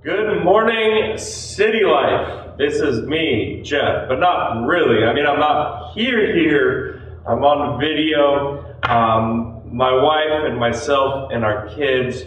Good morning, City Life. This is me, Jeff, but not really. I'm not here. I'm on video. My wife and myself and our kids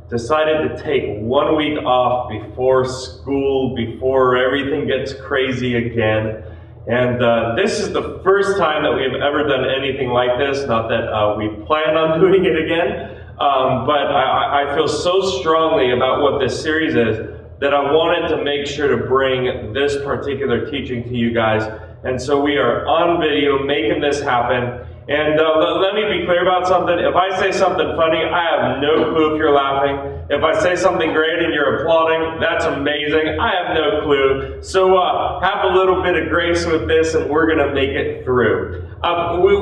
decided to take 1 week off before school, before everything gets crazy again. And this is the first time that we've ever done anything like this. Not that we plan on doing it again. But I feel so strongly about what this series is that I wanted to make sure to bring this particular teaching to you guys. And so we are on video making this happen. And let me be clear about something. If I say something funny, I have no clue if you're laughing. If I say something great and you're applauding, that's amazing. I have no clue. So have a little bit of grace with this and we're going to make it through.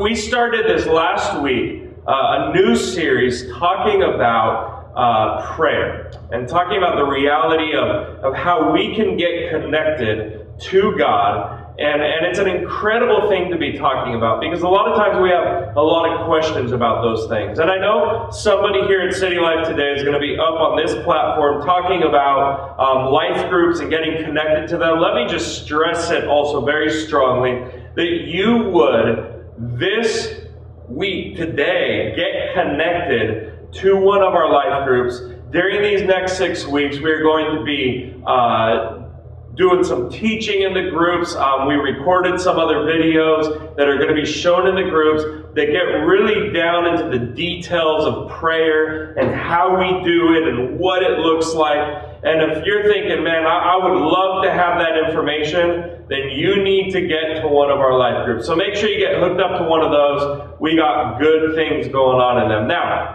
We started this last week. A new series talking about prayer and talking about the reality of how we can get connected to God. And it's an incredible thing to be talking about because a lot of times we have a lot of questions about those things. And I know somebody here at City Life today is going to be up on this platform talking about life groups and getting connected to them. Let me just stress it also very strongly that you would this week, today, get connected to one of our life groups. During these next 6 weeks, we're going to be doing some teaching in the groups. We recorded some other videos that are going to be shown in the groups that get really down into the details of prayer and how we do it and what it looks like. And if you're thinking, man, I would love to have that information, then you need to get to one of our life groups. So make sure you get hooked up to one of those. We got good things going on in them. Now,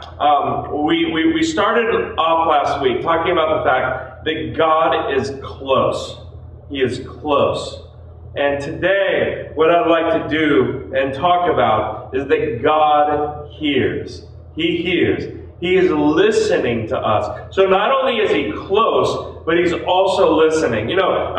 we started off last week talking about the fact that God is close. He is close. And today, what I'd like to do and talk about is that God hears. He hears. He is listening to us. So not only is He close, but He's also listening. You know,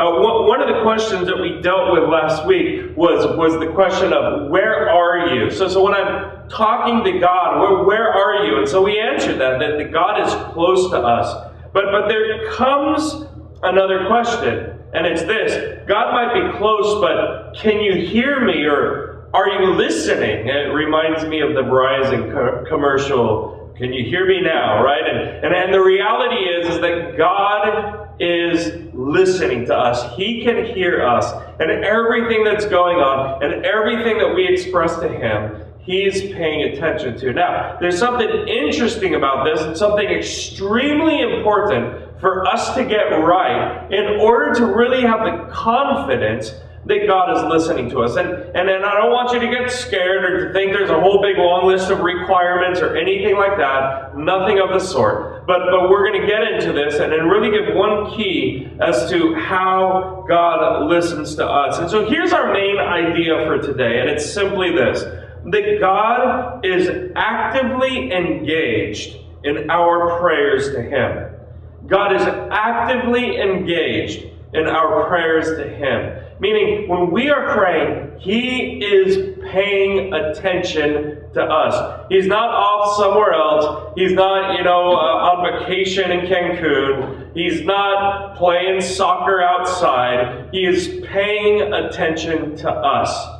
one of the questions that we dealt with last week was the question of, where are you? So when I'm talking to God, where are you? And so we answered that God is close to us. But there comes another question, and it's this. God might be close, but can you hear me, or are you listening? And it reminds me of the Verizon commercial, can you hear me now, right? And the reality is that God is listening to us. He can hear us. And everything that's going on and everything that we express to Him, He's paying attention to. Now, there's something interesting about this and something extremely important for us to get right in order to really have the confidence that God is listening to us. And I don't want you to get scared or to think there's a whole big long list of requirements or anything like that. Nothing of the sort. But we're going to get into this and then really give one key as to how God listens to us. And so here's our main idea for today, and it's simply this: that God is actively engaged in our prayers to Him. God is actively engaged in our prayers to Him. Meaning, when we are praying, He is paying attention to us. He's not off somewhere else. He's not, on vacation in Cancun. He's not playing soccer outside. He is paying attention to us.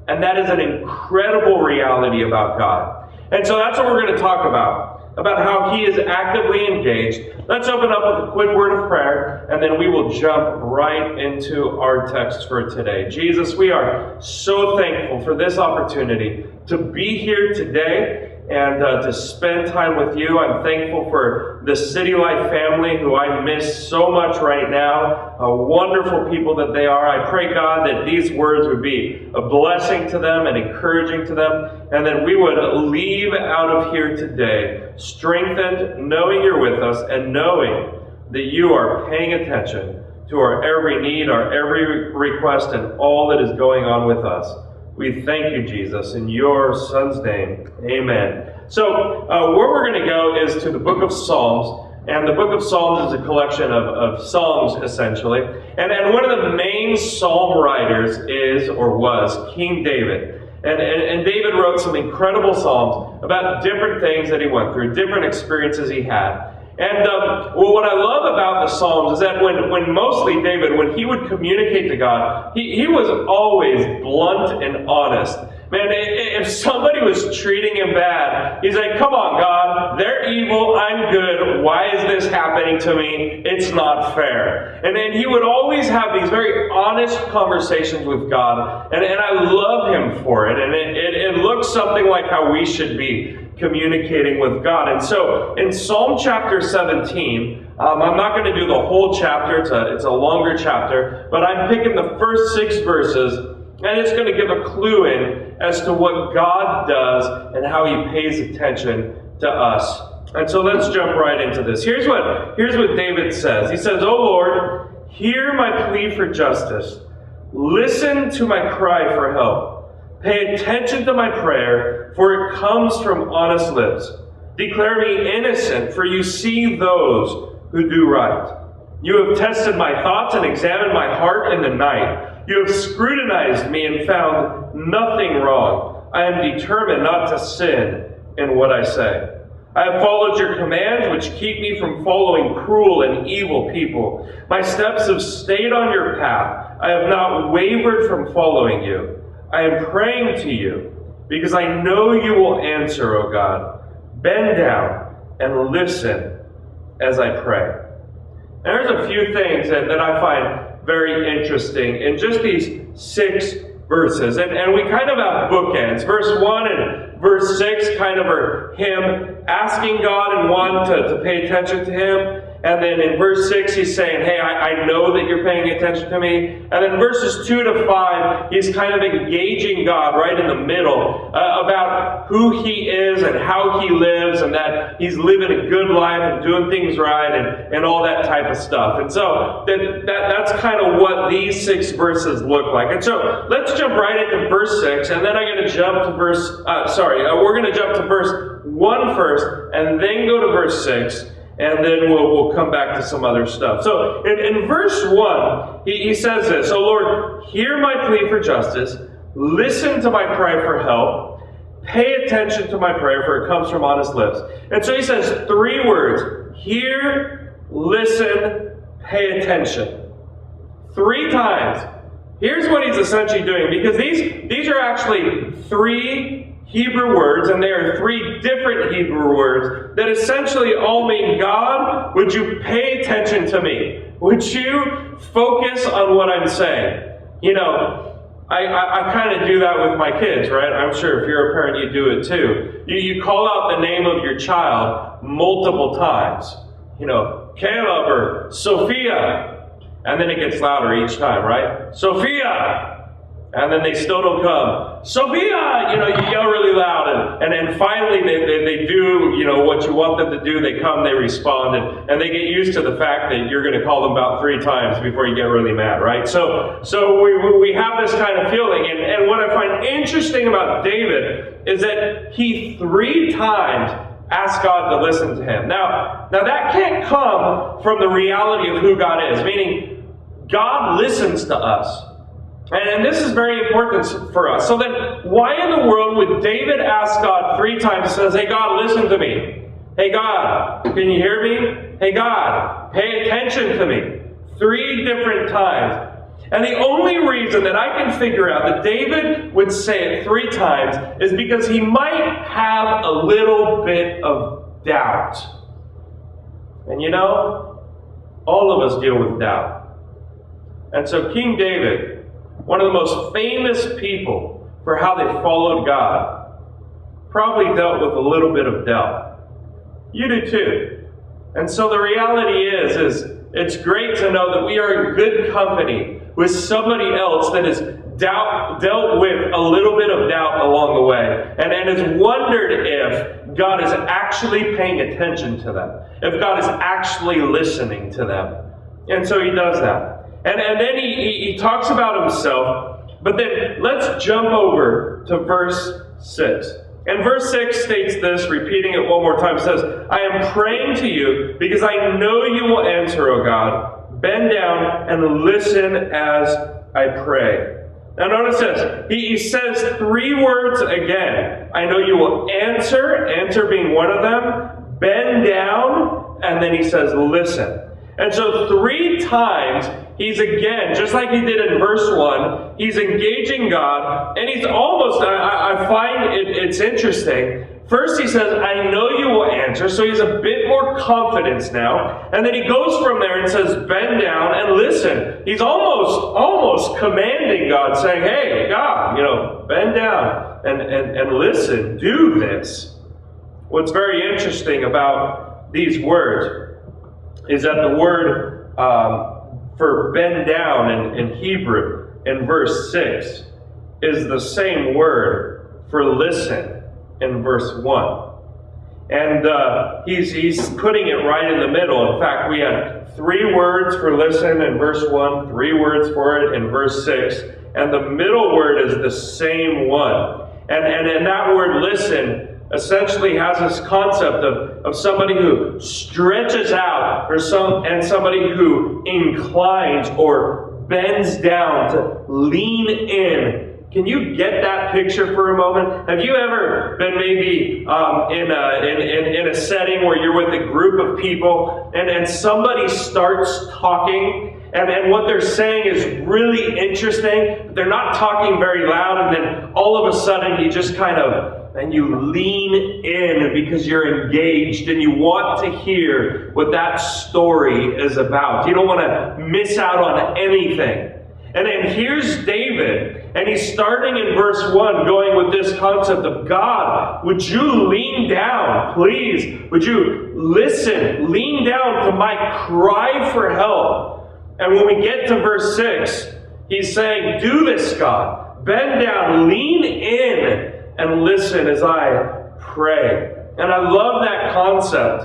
And that is an incredible reality about God. And so that's what we're going to talk about how He is actively engaged. Let's open up with a quick word of prayer, and then we will jump right into our text for today. Jesus, we are so thankful for this opportunity to be here today and to spend time with You. I'm thankful for the City Life family, who I miss so much right now. Wonderful people that they are. I pray, God, that these words would be a blessing to them and encouraging to them, and that we would leave out of here today strengthened, knowing You're with us and knowing that You are paying attention to our every need, our every request, and all that is going on with us. We thank You, Jesus, in Your Son's name. Amen. So where we're going to go is to the book of Psalms. And the book of Psalms is a collection of songs, essentially. And one of the main psalm writers is, or was, King David. And David wrote some incredible psalms about different things that he went through, different experiences he had. And well, what I love about the Psalms is that when mostly David, when he would communicate to God, he was always blunt and honest. Man, if somebody was treating him bad, he's like, come on, God, they're evil, I'm good, why is this happening to me? It's not fair. And then he would always have these very honest conversations with God, and I love him for it, and it looks something like how we should be communicating with God. And so, in Psalm chapter 17, I'm not going to do the whole chapter, it's a longer chapter, but I'm picking the first 6 verses, and it's going to give a clue in as to what God does and how he pays attention to us. And so let's jump right into this. Here's what David says. He says, "O Lord, hear my plea for justice. Listen to my cry for help. Pay attention to my prayer, for it comes from honest lips. Declare me innocent, for you see those who do right. You have tested my thoughts and examined my heart in the night. You have scrutinized me and found nothing wrong. I am determined not to sin in what I say. I have followed your commands, which keep me from following cruel and evil people. My steps have stayed on your path. I have not wavered from following you. I am praying to you, because I know you will answer, O God. Bend down and listen as I pray." And there's a few things that I find very interesting in just these 6 verses. And we kind of have bookends. Verse 1 and verse 6 kind of are him asking God and wanting to pay attention to him. And then in verse 6, he's saying, hey, I know that you're paying attention to me. And then verses 2 to 5, he's kind of engaging God right in the middle about who he is and how he lives, and that he's living a good life and doing things right and all that type of stuff. And so that's kind of what these 6 verses look like. And so let's jump right into verse 6, and then I'm going to jump to we're going to jump to verse 1 first, and then go to verse 6. And then we'll come back to some other stuff. So in verse 1, he says this, "O Lord, hear my plea for justice. Listen to my cry for help. Pay attention to my prayer, for it comes from honest lips." And so he says 3 words: hear, listen, pay attention. 3 times. Here's what he's essentially doing, because these are actually 3 Hebrew words, and they are 3 different Hebrew words that essentially all mean, God, would you pay attention to me? Would you focus on what I'm saying? You know, I kind of do that with my kids, right? I'm sure if you're a parent, you do it too. You call out the name of your child multiple times. You know, Caleb or Sophia. And then it gets louder each time, right? Sophia! And then they still don't come. Sophia! You know, you yell really loud. And then finally they do, you know, what you want them to do. They come, they respond, and they get used to the fact that you're going to call them about 3 times before you get really mad, right? So we have this kind of feeling. And what I find interesting about David is that he 3 times asked God to listen to him. Now that can't come from the reality of who God is, meaning God listens to us. And this is very important for us. So then, why in the world would David ask God 3 times and says, hey God, listen to me. Hey God, can you hear me? Hey God, pay attention to me. 3 different times. And the only reason that I can figure out that David would say it 3 times is because he might have a little bit of doubt. And you know, all of us deal with doubt. And so King David, one of the most famous people for how they followed God, probably dealt with a little bit of doubt. You do too. And so the reality is it's great to know that we are in good company with somebody else that has dealt with a little bit of doubt along the way, and has wondered if God is actually paying attention to them, if God is actually listening to them. And so he does that. And then he talks about himself, but then let's jump over to verse 6. And verse 6 states this, repeating it one more time, says, I am praying to you because I know you will answer, O God. Bend down and listen as I pray. Now notice this. He says 3 words again. I know you will answer being one of them. Bend down and then he says, listen. And so 3 times, he's again, just like he did in verse 1, he's engaging God, and he's almost, I find it's interesting. First he says, I know you will answer, so he's a bit more confidence now. And then he goes from there and says, bend down and listen. He's almost commanding God, saying, hey, God, bend down and listen, do this. What's very interesting about these words is that the word for bend down in Hebrew in verse 6 is the same word for listen in verse 1. And he's putting it right in the middle. In fact, we had 3 words for listen in verse 1, 3 words for it in verse 6, and the middle word is the same one. And that word listen essentially has this concept of somebody who stretches out and somebody who inclines or bends down to lean in. Can you get that picture for a moment? Have you ever been maybe in a setting where you're with a group of people and somebody starts talking and what they're saying is really interesting, but they're not talking very loud, and then all of a sudden you just and you lean in because you're engaged and you want to hear what that story is about. You don't want to miss out on anything. And then here's David, and he's starting in verse 1, going with this concept of, God, would you lean down, please? Would you listen, lean down to my cry for help? And when we get to verse 6, he's saying, do this, God. Bend down, lean in, and listen as I pray. And I love that concept.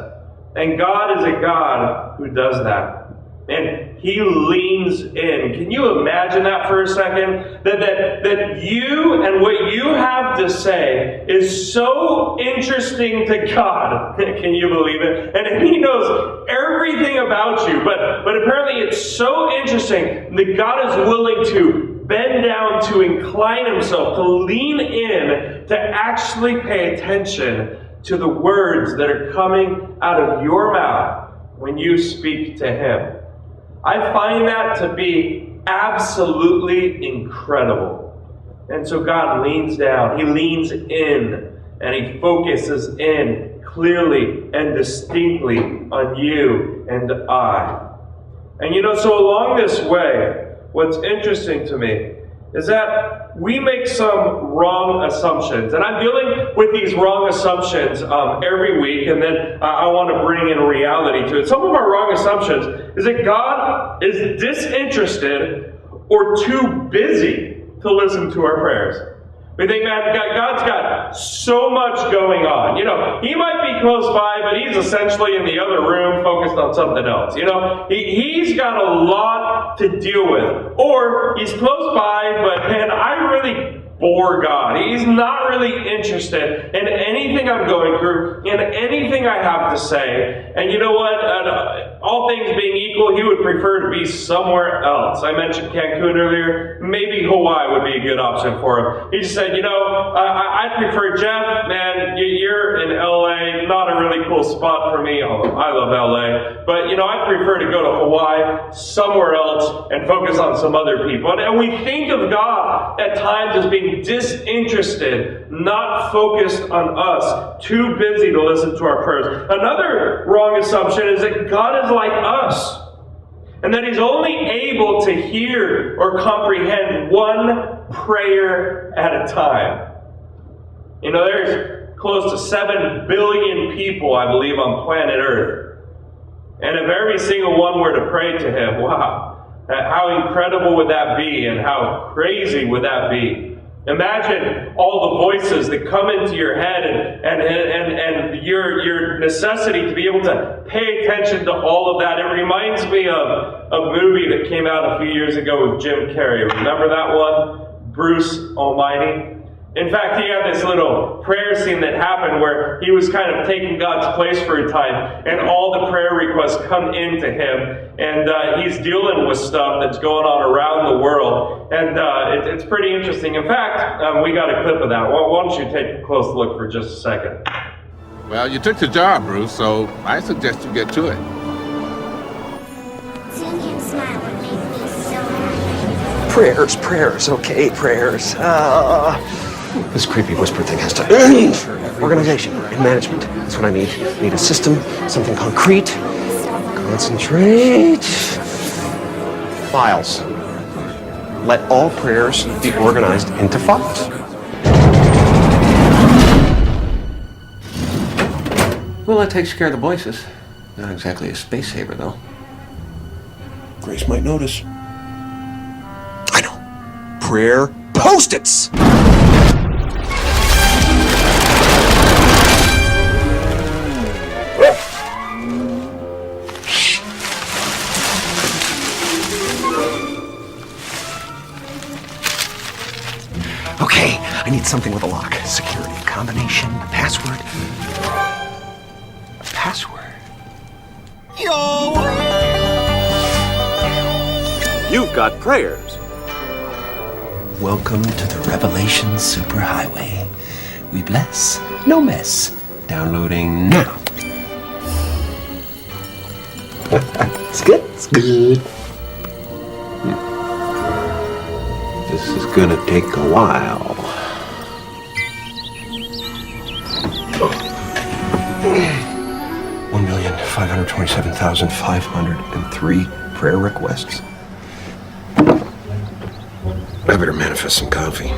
And God is a God who does that. And he leans in. Can you imagine that for a second? That you and what you have to say is so interesting to God. Can you believe it? And he knows everything about you. But apparently it's so interesting that God is willing to bend down, to incline himself, to lean in, to actually pay attention to the words that are coming out of your mouth when you speak to him. I find that to be absolutely incredible. And so God leans down, he leans in, and he focuses in clearly and distinctly on you and I. And so along this way, what's interesting to me is that we make some wrong assumptions. And I'm dealing with these wrong assumptions every week, and then I want to bring in reality to it. Some of our wrong assumptions is that God is disinterested or too busy to listen to our prayers. We think, man, God's got so much going on. He might be close by, but he's essentially in the other room focused on something else. He's got a lot to deal with. Or he's close by, but man, I really bore God. He's not really interested in anything I'm going through, in anything I have to say. And you know what? All things being equal, he would prefer to be somewhere else. I mentioned Cancun earlier. Maybe Hawaii would be a good option for him. He just said, I prefer Jeff, man, you're in LA, not a really cool spot for me, although I love LA. But, I prefer to go to Hawaii, somewhere else, and focus on some other people. And we think of God at times as being disinterested, not focused on us, too busy to listen to our prayers. Another wrong assumption is that God is like us, and that he's only able to hear or comprehend one prayer at a time. There's close to 7 billion people, I believe, on planet Earth. And if every single one were to pray to him, wow, how incredible would that be, and how crazy would that be? Imagine all the voices that come into your head and your necessity to be able to pay attention to all of that. It reminds me of a movie that came out a few years ago with Jim Carrey. Remember that one? Bruce Almighty? In fact, he had this little prayer scene that happened where he was kind of taking God's place for a time, and all the prayer requests come into him, and he's dealing with stuff that's going on around the world, and it's pretty interesting. In fact, we got a clip of that. Why don't you take a close look for just a second? Well, you took the job, Bruce, so I suggest you get to it. Seeing him smile would make me so happy. Prayers, okay, prayers. This creepy whisper thing has to end. Organization and management. That's what I need. I need a system, something concrete. Concentrate. Files. Let all prayers be organized into files. Well, that takes care of the voices. Not exactly a space saver, though. Grace might notice. I know. Prayer Post-its! Okay, I need something with a lock. Security, combination, a password. A password? Yo! You've got prayers. Welcome to the Revelation Superhighway. We bless, no mess. Downloading now. It's good. It's good. This is gonna take a while. $1,527,503 prayer requests. I better manifest some coffee.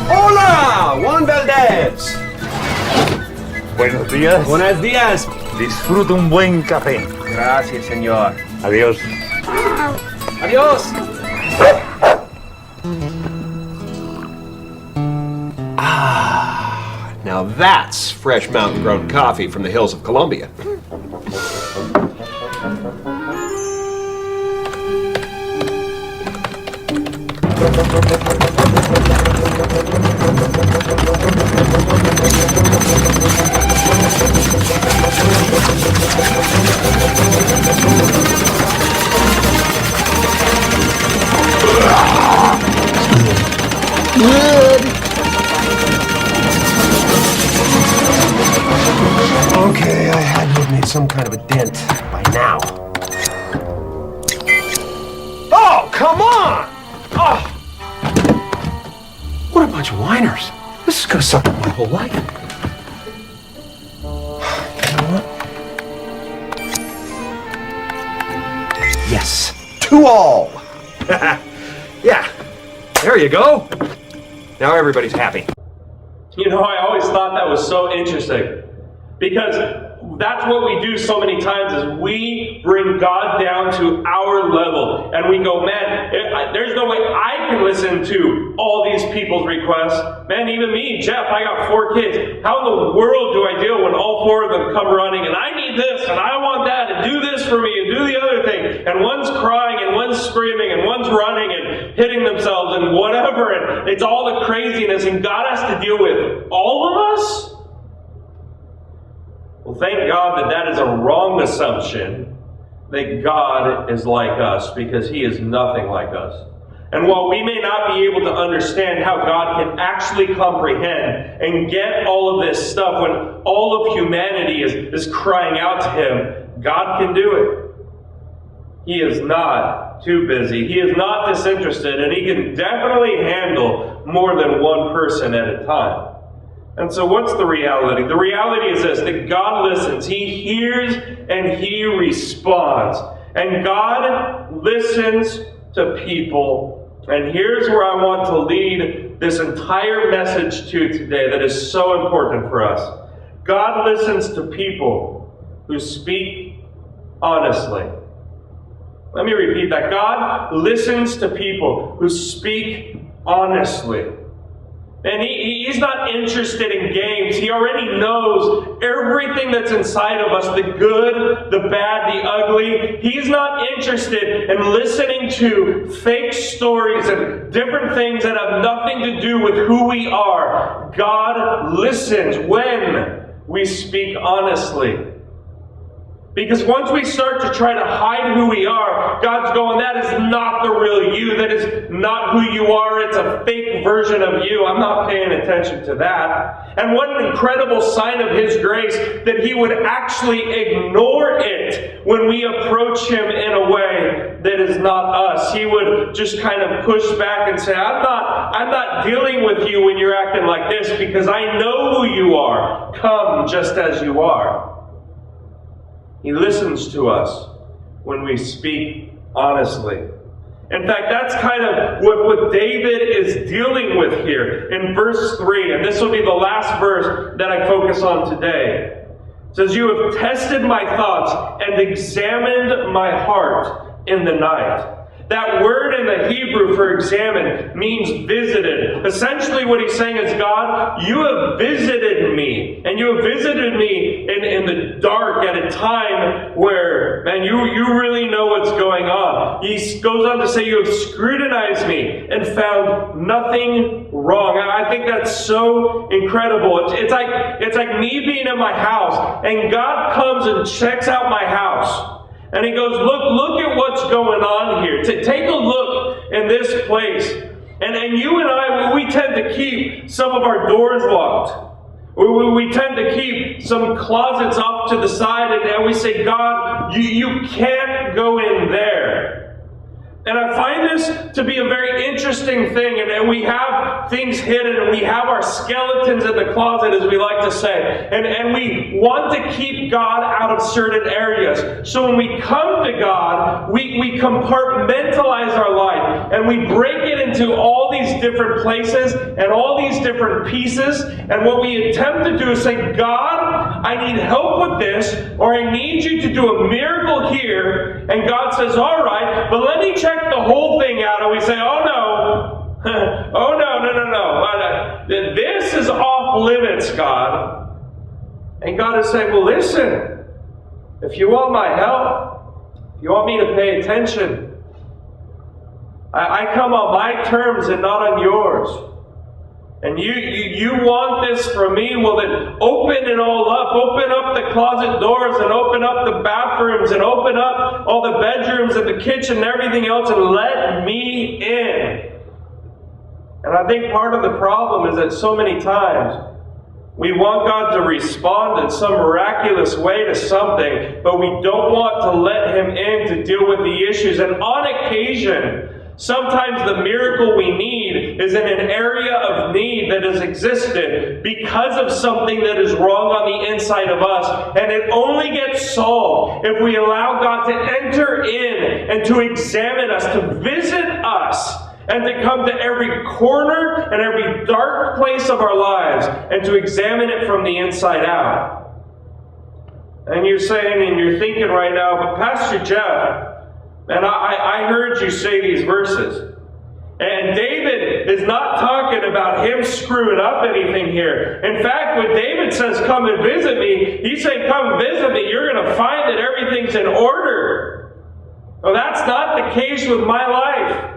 Hola, Juan Valdez. Buenos días. Buenos días. Disfruta un buen café. Gracias, señor. Adiós. Adios. Now that's fresh mountain-grown coffee from the hills of Colombia. Okay, I had to have made some kind of a dent by now. Oh, come on! Oh! What a bunch of whiners. This is gonna suck up my whole life. You know what? Yes, to all! Yeah, there you go. Now everybody's happy. You know, I always thought that was so interesting. Because that's what we do so many times is we bring God down to our level and we go, man, there's no way I can listen to all these people's requests. Man, even me, Jeff, I got 4 kids. How in the world do I deal when all 4 of them come running and I need this and I want that and do this for me and do the other thing. And one's crying and one's screaming and one's running and hitting themselves and whatever. And it's all the craziness and God has to deal with all of us? Well, thank God that is a wrong assumption, that God is like us, because He is nothing like us. And while we may not be able to understand how God can actually comprehend and get all of this stuff when all of humanity is crying out to Him, God can do it. He is not too busy. He is not disinterested, and He can definitely handle more than one person at a time. And so what's the reality? The reality is this, that God listens. He hears and He responds. And God listens to people. And here's where I want to lead this entire message to today that is so important for us. God listens to people who speak honestly. Let me repeat that. God listens to people who speak honestly. And he's not interested in games. He already knows everything that's inside of us, the good, the bad, the ugly. He's not interested in listening to fake stories and different things that have nothing to do with who we are. God listens when we speak honestly. Because once we start to try to hide who we are, God's going, that is not the real you. That is not who you are. It's a fake version of you. I'm not paying attention to that. And what an incredible sign of His grace that He would actually ignore it when we approach Him in a way that is not us. He would just kind of push back and say, I'm not dealing with you when you're acting like this because I know who you are. Come just as you are. He listens to us when we speak honestly. In fact, that's kind of what David is dealing with here in verse 3. And this will be the last verse that I focus on today. It says, you have tested my thoughts and examined my heart in the night. That word in the Hebrew for examine means visited. Essentially what he's saying is, God, you have visited me. And you have visited me in the dark at a time where, man, you really know what's going on. He goes on to say, you have scrutinized me and found nothing wrong. I think that's so incredible. It's like me being in my house and God comes and checks out my house. And He goes, look at what's going on here. Take a look in this place. And you and I, we tend to keep some of our doors locked. We tend to keep some closets off to the side, and we say, God, you can't go in there. And I find this to be a very interesting thing, and we have things hidden, and we have our skeletons in the closet, as we like to say, and we want to keep God out of certain areas. So when we come to God, we compartmentalize our life, and we break it into all these different places, and all these different pieces, and what we attempt to do is say, God, I need help with this, or I need you to do a miracle here, and God says, all right, but let me check the whole thing out, and we say, oh no, oh no, this is off limits, God. And God is saying, well, listen, if you want my help, if you want me to pay attention, I come on my terms and not on yours. And you want this from me? Well, then open it all up. Open up the closet doors and open up the bathrooms and open up all the bedrooms and the kitchen and everything else and let me in. And I think part of the problem is that so many times we want God to respond in some miraculous way to something, but we don't want to let Him in to deal with the issues. And on occasion, sometimes the miracle we need is in an area of need that has existed because of something that is wrong on the inside of us. And it only gets solved if we allow God to enter in and to examine us, to visit us, and to come to every corner and every dark place of our lives and to examine it from the inside out. And you're saying and you're thinking right now, but Pastor Jeff, and I heard you say these verses. And David is not talking about him screwing up anything here. In fact, when David says, come and visit me, he's saying, come visit me, you're going to find that everything's in order. Well, that's not the case with my life.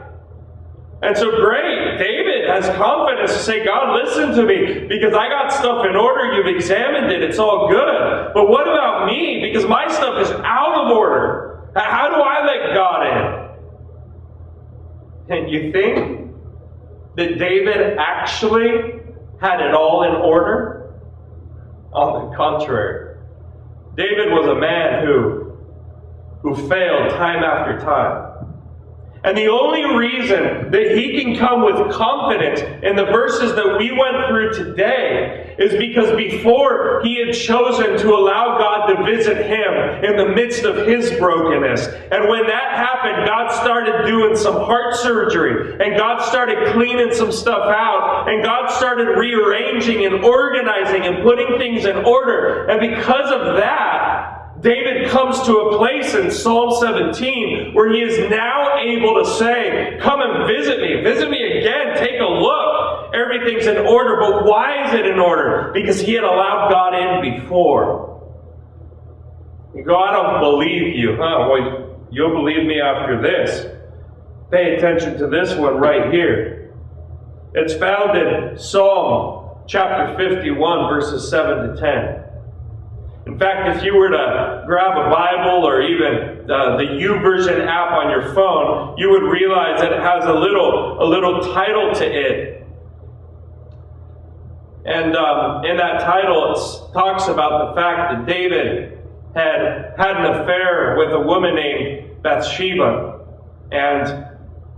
And so great, David has confidence to say, God, listen to me, because I got stuff in order, you've examined it, it's all good. But what about me? Because my stuff is out of order. How do I let God in? And you think that David actually had it all in order? On the contrary. David was a man who failed time after time. And the only reason that he can come with confidence in the verses that we went through today is because before he had chosen to allow God to visit him in the midst of his brokenness. And when that happened, God started doing some heart surgery. And God started cleaning some stuff out. And God started rearranging and organizing and putting things in order. And because of that, David comes to a place in Psalm 17 where he is now able to say, come and visit me again, take a look. Everything's in order, but why is it in order? Because he had allowed God in before. You go, I don't believe you. Well, you'll believe me after this. Pay attention to this one right here. It's found in Psalm chapter 51, verses 7 to 10. In In fact, if you were to grab a Bible or even the YouVersion app on your phone, you would realize that it has a little title to it. And in that title, it talks about the fact that David had an affair with a woman named Bathsheba. And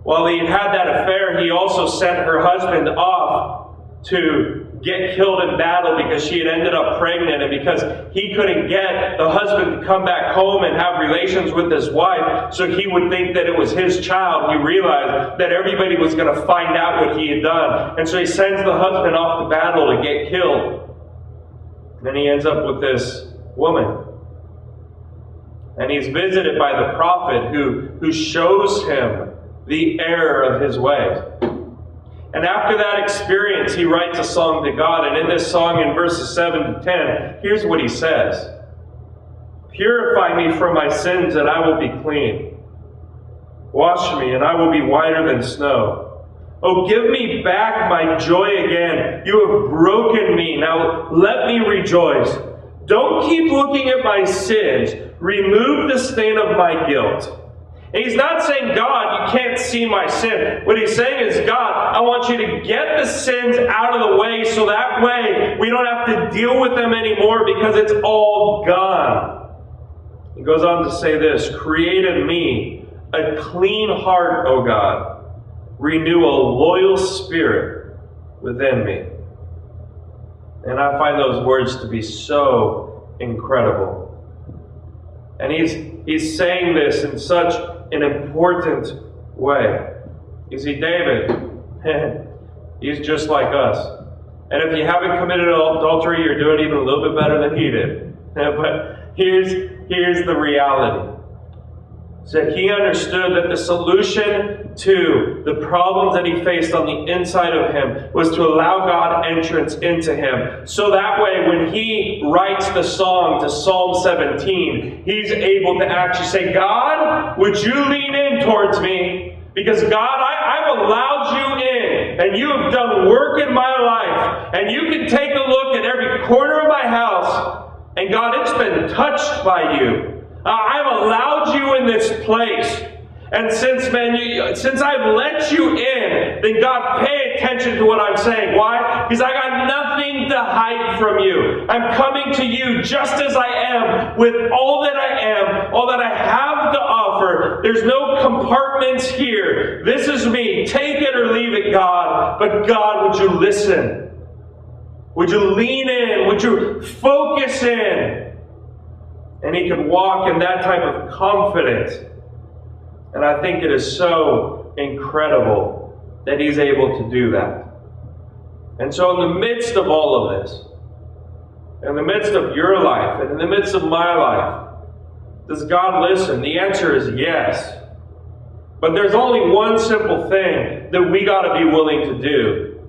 while he had that affair, he also sent her husband off to get killed in battle because she had ended up pregnant, and because he couldn't get the husband to come back home and have relations with his wife so he would think that it was his child, he realized that everybody was going to find out what he had done. And so he sends the husband off to battle to get killed. And then he ends up with this woman. And he's visited by the prophet who shows him the error of his ways. And after that experience, he writes a song to God. And in this song, in verses 7 to 10, here's what he says. Purify me from my sins, and I will be clean. Wash me, and I will be whiter than snow. Oh, give me back my joy again. You have broken me. Now let me rejoice. Don't keep looking at my sins. Remove the stain of my guilt. And he's not saying, God, you can't see my sin. What he's saying is, God, I want you to get the sins out of the way so that way we don't have to deal with them anymore because it's all gone. He goes on to say this, create in me a clean heart, O God. Renew a loyal spirit within me. And I find those words to be so incredible. And he's saying this in such an important way. You see, David, he's just like us. And if you haven't committed adultery, you're doing even a little bit better than he did. But here's the reality. So he understood that the solution to the problems that he faced on the inside of him was to allow God entrance into him. So that way, when he writes the song to Psalm 17, he's able to actually say, God, would you lean in towards me? Because God, I've allowed you in, and you have done work in my life, and you can take a look at every corner of my house, and God, it's been touched by you. I've allowed you in this place. And since I've let you in, then God, pay attention to what I'm saying. Why? Because I got nothing to hide from you. I'm coming to you just as I am, with all that I am, all that I have to offer. There's no compartments here. This is me. Take it or leave it, God. But God, would you listen? Would you lean in? Would you focus in? And he could walk in that type of confidence. And I think it is so incredible that he's able to do that. And so in the midst of all of this, in the midst of your life, and in the midst of my life, does God listen? The answer is yes. But there's only one simple thing that we got to be willing to do.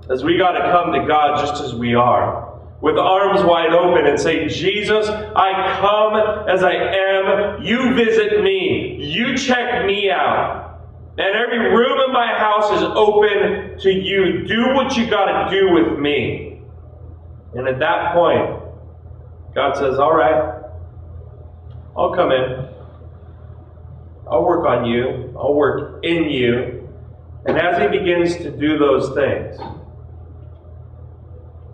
Is we got to come to God just as we are, with arms wide open, and say, Jesus, I come as I am. You visit me. You check me out. And every room in my house is open to you. Do what you got to do with me. And at that point, God says, all right, I'll come in. I'll work on you. I'll work in you. And as he begins to do those things,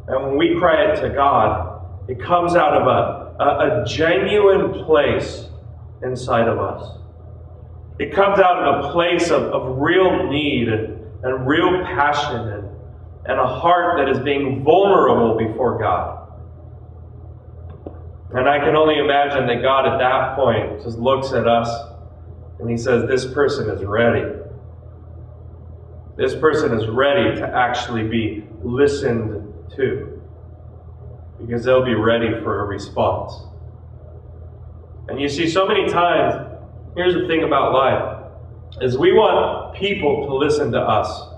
and when we cry it to God, it comes out of a genuine place inside of us. It comes out of a place of real need and real passion and a heart that is being vulnerable before God. And I can only imagine that God at that point just looks at us and he says, this person is ready. This person is ready to actually be listened to, because they'll be ready for a response. And you see, so many times, here's the thing about life, is we want people to listen to us.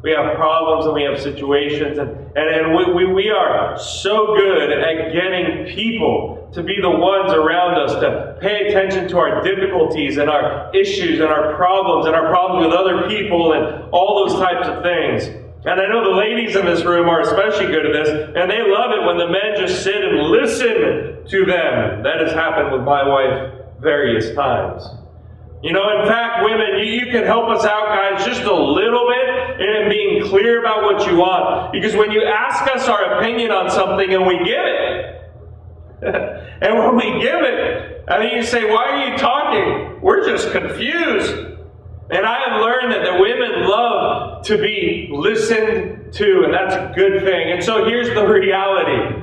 We have problems and we have situations, and we are so good at getting people to be the ones around us to pay attention to our difficulties and our issues and our problems with other people and all those types of things. And I know the ladies in this room are especially good at this, and they love it when the men just sit and listen to them. That has happened with my wife various times. You know, in fact, women, you can help us out, guys, just a little bit in being clear about what you want. Because when you ask us our opinion on something and we give it, and when we give it, and then you say, why are you talking? We're just confused. And I have learned that women love to be listened to, and that's a good thing. And so here's the reality,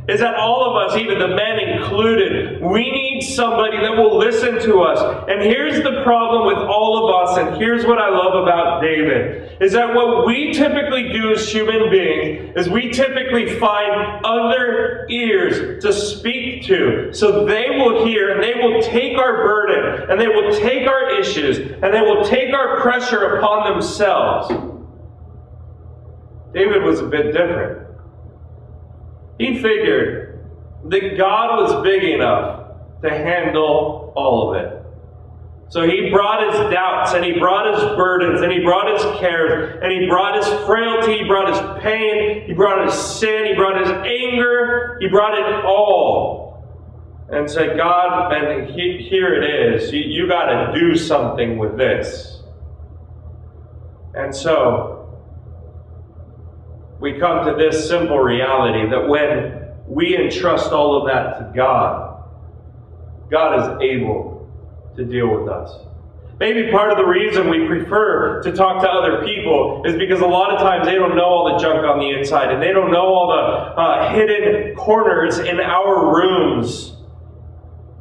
is that all of us, even the men included, we need somebody that will listen to us. And here's the problem with all of us, and here's what I love about David, is that what we typically do as human beings is we typically find other ears to speak to, so they will hear, and they will take our burden, and they will take our issues, and they will take our pressure upon themselves. David was a bit different. He figured that God was big enough to handle all of it. So he brought his doubts, and he brought his burdens, and he brought his cares, and he brought his frailty, he brought his pain, he brought his sin, he brought his anger, he brought it all. And said, God, and here it is. You got to do something with this. And so we come to this simple reality that when we entrust all of that to God, God is able to deal with us. Maybe part of the reason we prefer to talk to other people is because a lot of times they don't know all the junk on the inside, and they don't know all the hidden corners in our rooms,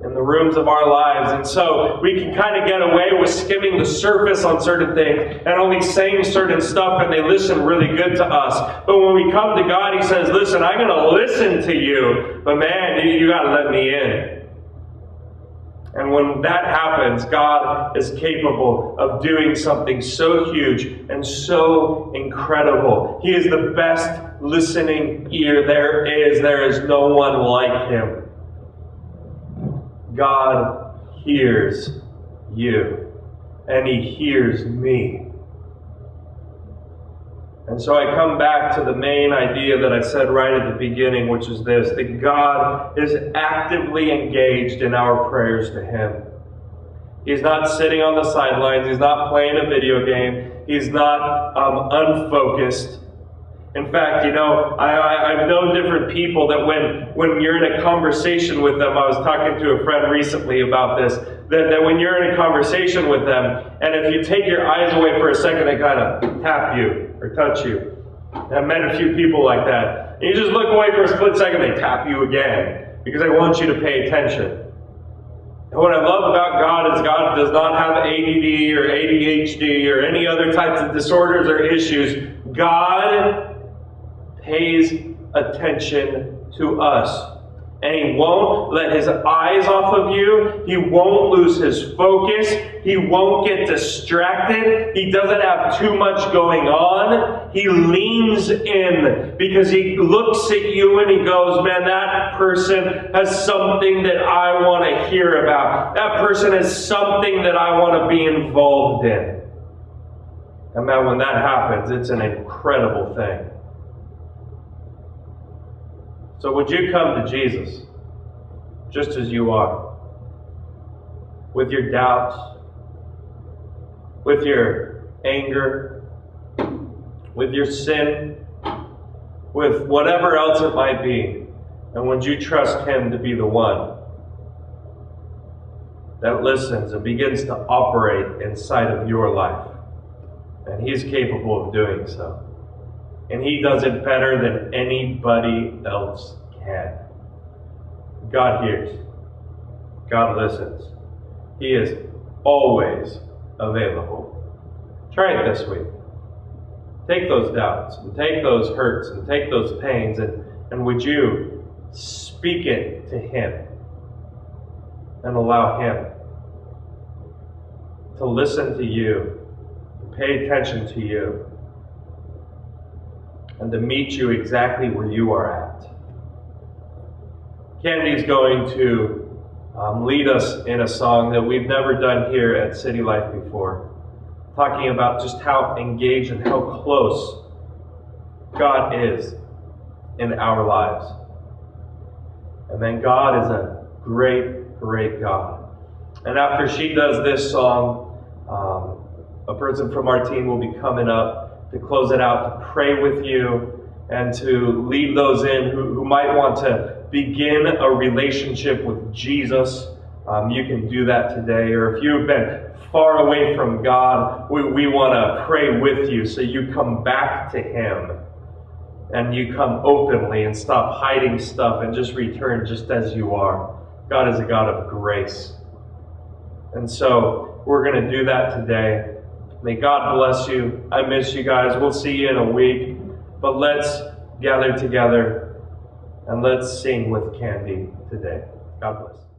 in the rooms of our lives. And so we can kind of get away with skimming the surface on certain things and only saying certain stuff, and they listen really good to us. But when we come to God, He says, listen, I'm going to listen to you, but man, you got to let me in. And when that happens, God is capable of doing something so huge and so incredible. He is the best listening ear there is. There is no one like Him. God hears you, and He hears me. And so I come back to the main idea that I said right at the beginning, which is this, that God is actively engaged in our prayers to Him. He's not sitting on the sidelines. He's not playing a video game. He's not unfocused. In fact, you know, I've known different people that when you're in a conversation with them, I was talking to a friend recently about this, that when you're in a conversation with them, and if you take your eyes away for a second, they kind of tap you or touch you. I've met a few people like that. And you just look away for a split second, they tap you again, because they want you to pay attention. And what I love about God is God does not have ADD or ADHD or any other types of disorders or issues. God pays attention to us. And He won't let His eyes off of you. He won't lose His focus. He won't get distracted. He doesn't have too much going on. He leans in because He looks at you and He goes, man, that person has something that I want to hear about. That person has something that I want to be involved in. And man, when that happens, it's an incredible thing. So would you come to Jesus just as you are, with your doubts, with your anger, with your sin, with whatever else it might be, and would you trust Him to be the one that listens and begins to operate inside of your life? And He's capable of doing so. And He does it better than anybody else can. God hears. God listens. He is always available. Try it this week. Take those doubts, and take those hurts, and take those pains, and would you speak it to Him and allow Him to listen to you, to pay attention to you, and to meet you exactly where you are at. Candy's going to lead us in a song that we've never done here at City Life before, talking about just how engaged and how close God is in our lives. And then God is a great, great God. And after she does this song, a person from our team will be coming up to close it out, to pray with you, and to lead those in who might want to begin a relationship with Jesus. You can do that today. Or if you've been far away from God, we want to pray with you so you come back to Him. And you come openly and stop hiding stuff and just return just as you are. God is a God of grace. And so we're going to do that today. May God bless you. I miss you guys. We'll see you in a week. But let's gather together and let's sing with Candy today. God bless.